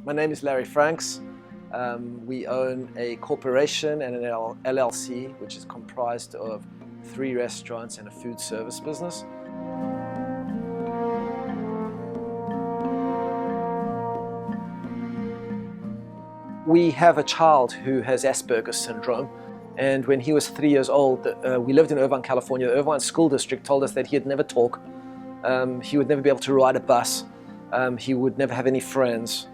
My name is Larry Franks. We own a corporation and an LLC, which is comprised of 3 restaurants and a food service business. We have a child who has Asperger's syndrome, and when he was 3 years old, we lived in Irvine, California. The Irvine School District told us that he'd never talk, he would never be able to ride a bus, he would never have any friends.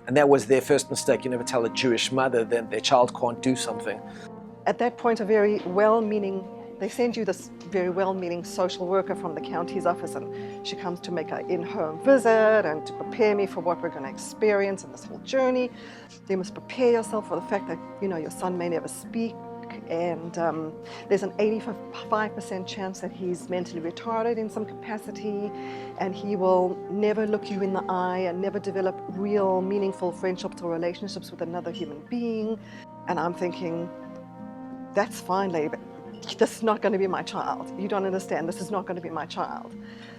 And that was their first mistake. You never tell a Jewish mother that their child can't do something. At that point, they send you this very well-meaning social worker from the county's office, and she comes to make an in-home visit and to prepare me for what we're going to experience in this whole journey. You must prepare yourself for the fact that, your son may never speak, and there's an 85% chance that he's mentally retarded in some capacity, and he will never look you in the eye and never develop real meaningful friendships or relationships with another human being. And I'm thinking, that's fine, lady, but this is not going to be my child. You don't understand, this is not going to be my child.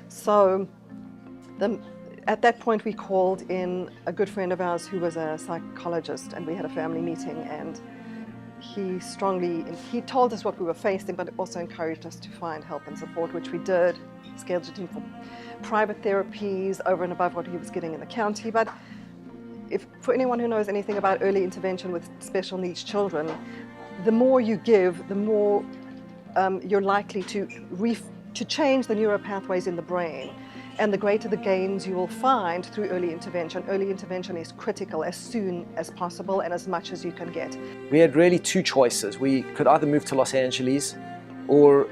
So at that point we called in a good friend of ours who was a psychologist, and we had a family meeting, and he told us what we were facing, but also encouraged us to find help and support, which we did. Scheduled him for private therapies over and above what he was getting in the county. But for anyone who knows anything about early intervention with special needs children, the more you give, the more you're likely to change the neural pathways in the brain, and the greater the gains you will find through early intervention. Early intervention is critical as soon as possible and as much as you can get. We had really 2 choices. We could either move to Los Angeles or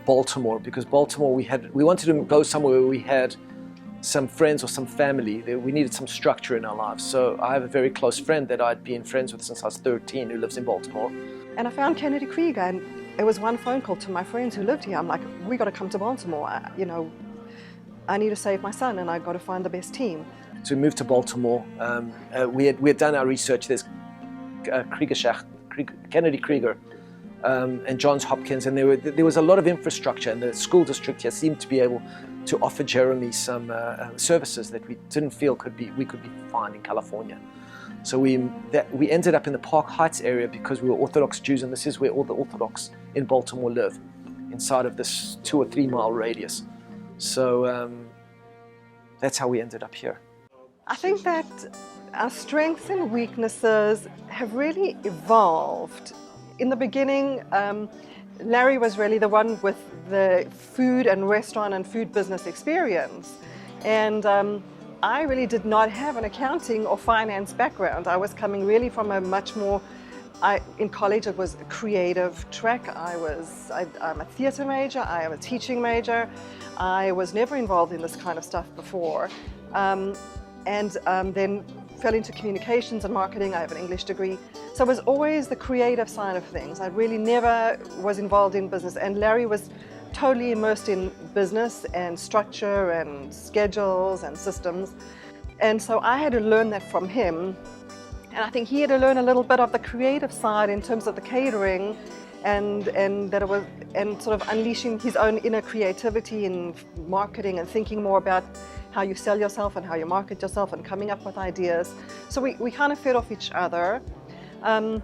Baltimore, because Baltimore we wanted to go somewhere where we had some friends or some family. We needed some structure in our lives. So I have a very close friend that I'd been friends with since I was 13 who lives in Baltimore. And I found Kennedy Krieger, and it was one phone call to my friends who lived here. I'm like, we got to come to Baltimore. I need to save my son, and I got to find the best team. So we moved to Baltimore. We had done our research. There's Kennedy Krieger and Johns Hopkins, and there was a lot of infrastructure, and the school district here seemed to be able to offer Jeremy some services that we didn't feel we could be fine in California. So we ended up in the Park Heights area because we were Orthodox Jews, and this is where all the Orthodox in Baltimore live, inside of this 2 or 3 mile radius. So that's how we ended up here. I think that our strengths and weaknesses have really evolved. In the beginning, Larry was really the one with the food and restaurant and food business experience. And I really did not have an accounting or finance background. I was coming really from a much more, in college it was a creative track. I'm a theatre major, I am a teaching major. I was never involved in this kind of stuff before. And then fell into communications and marketing. I have an English degree. So it was always the creative side of things. I really never was involved in business, and Larry was totally immersed in business and structure and schedules and systems. And so I had to learn that from him. And I think he had to learn a little bit of the creative side in terms of the catering, and sort of unleashing his own inner creativity in marketing and thinking more about how you sell yourself and how you market yourself and coming up with ideas. So we kind of fed off each other. I'm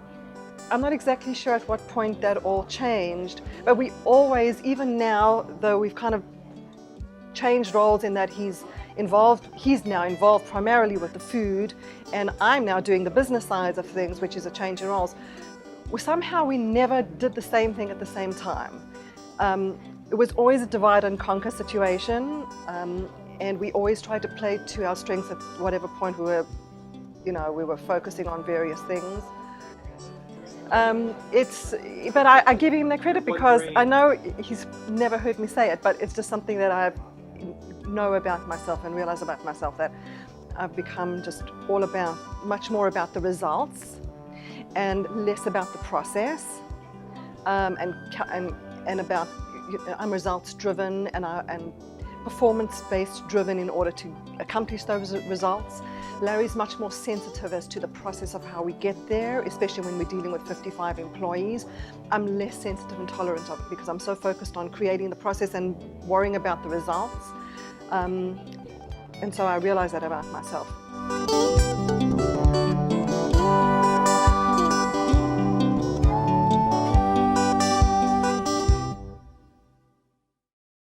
not exactly sure at what point that all changed, but we always, even now, though we've kind of changed roles in that he's now involved primarily with the food, and I'm now doing the business sides of things, which is a change in roles. Somehow we never did the same thing at the same time. It was always a divide and conquer situation, and we always tried to play to our strengths at whatever point we were focusing on various things. But I give him the credit because I know he's never heard me say it, but it's just something that I know about myself and realize about myself, that I've become just much more about the results and less about the process, and about, I'm results driven and performance-based driven in order to accomplish those results. Larry's much more sensitive as to the process of how we get there, especially when we're dealing with 55 employees. I'm less sensitive and tolerant of it because I'm so focused on creating the process and worrying about the results. And so I realized that about myself.